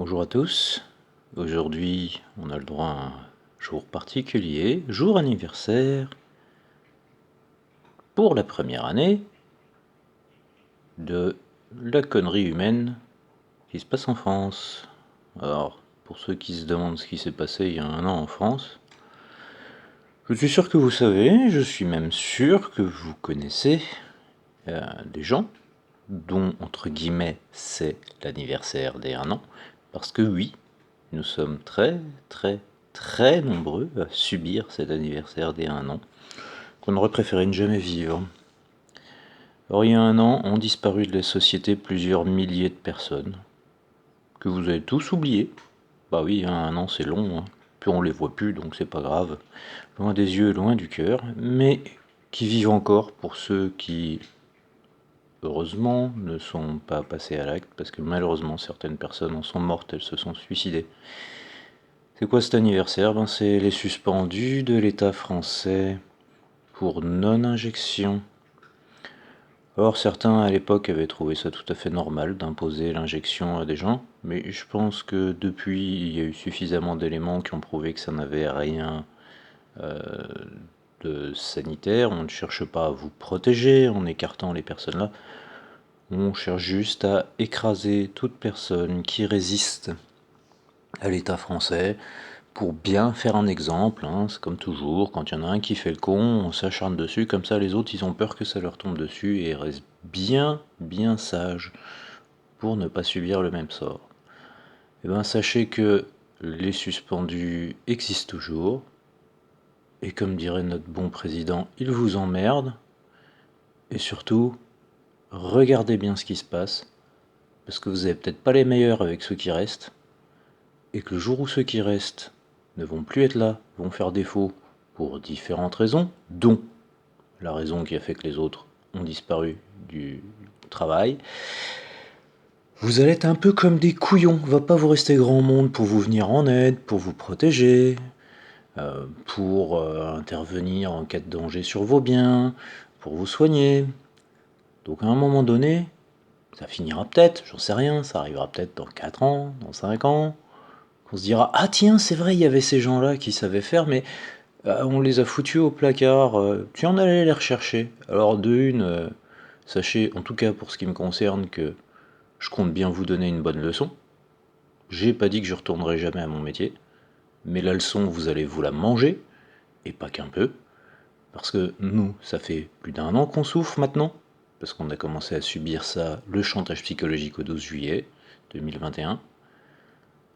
Bonjour à tous, aujourd'hui on a le droit à un jour particulier, jour anniversaire, pour la première année de la connerie humaine qui se passe en France. Alors, pour ceux qui se demandent ce qui s'est passé il y a un an en France, je suis sûr que vous savez, je suis même sûr que vous connaissez des gens dont, entre guillemets, c'est l'anniversaire des un an, parce que oui, nous sommes très, très, très nombreux à subir cet anniversaire des un an, qu'on aurait préféré ne jamais vivre. Or, il y a un an, ont disparu de la société plusieurs milliers de personnes, que vous avez tous oubliés. Bah oui, hein, un an c'est long, hein. Puis on les voit plus, donc c'est pas grave. Loin des yeux, loin du cœur, mais qui vivent encore pour ceux qui, heureusement, ne sont pas passés à l'acte, parce que malheureusement certaines personnes en sont mortes, elles se sont suicidées. C'est quoi cet anniversaire? Ben, c'est les suspendus de l'État français pour non-injection. Or, certains à l'époque avaient trouvé ça tout à fait normal d'imposer l'injection à des gens, mais je pense que depuis, il y a eu suffisamment d'éléments qui ont prouvé que ça n'avait rien de sanitaire. On ne cherche pas à vous protéger en écartant les personnes là. On cherche juste à écraser toute personne qui résiste à l'État français, pour bien faire un exemple, hein. C'est comme toujours, quand il y en a un qui fait le con, on s'acharne dessus, comme ça les autres ils ont peur que ça leur tombe dessus et restent bien, bien sages pour ne pas subir le même sort. Et bien sachez que les suspendus existent toujours, et comme dirait notre bon président, ils vous emmerdent, et surtout, regardez bien ce qui se passe, parce que vous n'avez peut-être pas les meilleurs avec ceux qui restent, et que le jour où ceux qui restent ne vont plus être là, vont faire défaut pour différentes raisons, dont la raison qui a fait que les autres ont disparu du travail, vous allez être un peu comme des couillons. Va pas vous rester grand monde pour vous venir en aide, pour vous protéger, pour intervenir en cas de danger sur vos biens, pour vous soigner. Donc à un moment donné, ça finira peut-être, j'en sais rien, ça arrivera peut-être dans 4 ans, dans 5 ans. On se dira, ah tiens, c'est vrai, il y avait ces gens-là qui savaient faire, mais on les a foutus au placard, tiens, on allait les rechercher. Alors de une, sachez, en tout cas pour ce qui me concerne, que je compte bien vous donner une bonne leçon. J'ai pas dit que je retournerai jamais à mon métier, mais la leçon, vous allez vous la manger, et pas qu'un peu, parce que nous, ça fait plus d'un an qu'on souffre maintenant, parce qu'on a commencé à subir ça, le chantage psychologique au 12 juillet 2021.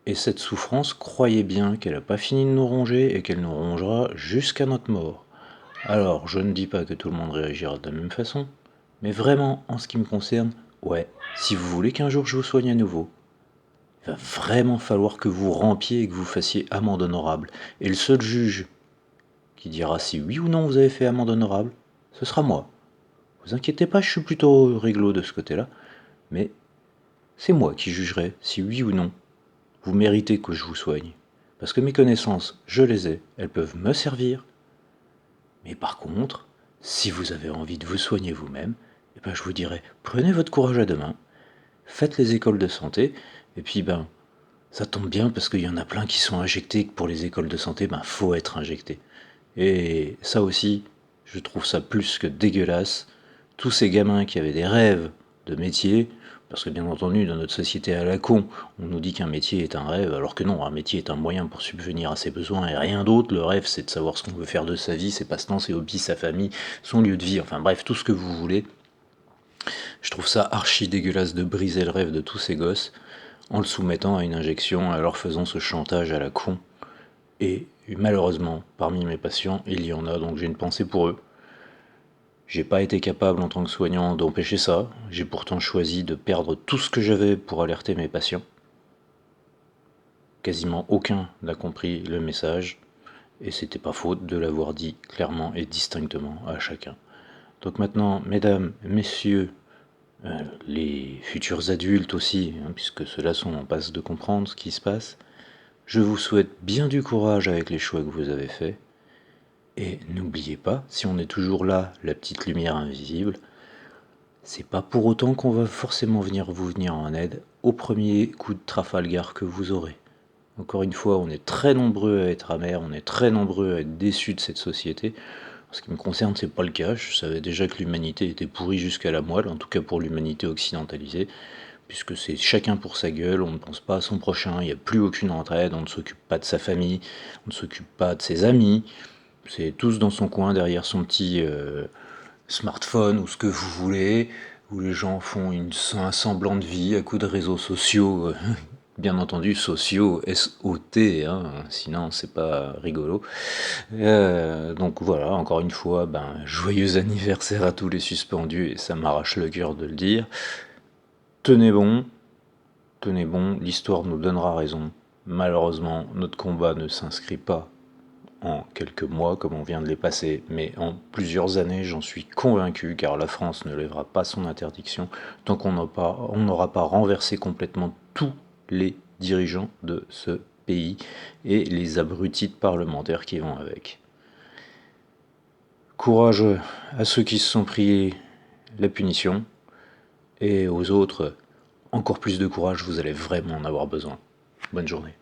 Et cette souffrance, croyez bien qu'elle n'a pas fini de nous ronger et qu'elle nous rongera jusqu'à notre mort. Alors, je ne dis pas que tout le monde réagira de la même façon, mais vraiment, en ce qui me concerne, ouais, si vous voulez qu'un jour je vous soigne à nouveau, il va vraiment falloir que vous rampiez et que vous fassiez amende honorable. Et le seul juge qui dira si oui ou non vous avez fait amende honorable, ce sera moi. Vous inquiétez pas, je suis plutôt réglo de ce côté-là, mais c'est moi qui jugerai si oui ou non vous méritez que je vous soigne. Parce que mes connaissances, je les ai, elles peuvent me servir. Mais par contre, si vous avez envie de vous soigner vous-même, eh ben je vous dirais, prenez votre courage à deux mains, faites les écoles de santé, et puis ben, ça tombe bien parce qu'il y en a plein qui sont injectés, que pour les écoles de santé, ben faut être injecté. Et ça aussi, je trouve ça plus que dégueulasse. Tous ces gamins qui avaient des rêves de métier, parce que bien entendu, dans notre société à la con, on nous dit qu'un métier est un rêve, alors que non, un métier est un moyen pour subvenir à ses besoins et rien d'autre. Le rêve, c'est de savoir ce qu'on veut faire de sa vie, ses passe-temps, ses hobbies, sa famille, son lieu de vie, enfin bref, tout ce que vous voulez. Je trouve ça archi dégueulasse de briser le rêve de tous ces gosses en le soumettant à une injection, en leur faisant ce chantage à la con. Et malheureusement, parmi mes patients, il y en a, donc j'ai une pensée pour eux. J'ai pas été capable en tant que soignant d'empêcher ça, j'ai pourtant choisi de perdre tout ce que j'avais pour alerter mes patients. Quasiment aucun n'a compris le message, et c'était pas faute de l'avoir dit clairement et distinctement à chacun. Donc maintenant, mesdames, messieurs, les futurs adultes aussi, hein, puisque ceux-là sont en passe de comprendre ce qui se passe, je vous souhaite bien du courage avec les choix que vous avez faits. Et n'oubliez pas, si on est toujours là, la petite lumière invisible, c'est pas pour autant qu'on va forcément vous venir en aide au premier coup de Trafalgar que vous aurez. Encore une fois, on est très nombreux à être amers, on est très nombreux à être déçus de cette société. En ce qui me concerne, c'est pas le cas. Je savais déjà que l'humanité était pourrie jusqu'à la moelle, en tout cas pour l'humanité occidentalisée, puisque c'est chacun pour sa gueule, on ne pense pas à son prochain, il n'y a plus aucune entraide, on ne s'occupe pas de sa famille, on ne s'occupe pas de ses amis, c'est tous dans son coin derrière son petit smartphone ou ce que vous voulez, où les gens font un semblant de vie à coups de réseaux sociaux, bien entendu sociaux, S-O-T, hein, sinon c'est pas rigolo. Donc voilà, encore une fois, joyeux anniversaire à tous les suspendus, et ça m'arrache le cœur de le dire. Tenez bon, tenez bon, l'histoire nous donnera raison. Malheureusement, notre combat ne s'inscrit pas en quelques mois comme on vient de les passer, mais en plusieurs années, j'en suis convaincu, car la France ne lèvera pas son interdiction tant qu'on n'aura pas renversé complètement tous les dirigeants de ce pays et les abrutis de parlementaires qui vont avec. Courage à ceux qui se sont pris la punition, et aux autres, encore plus de courage, vous allez vraiment en avoir besoin. Bonne journée.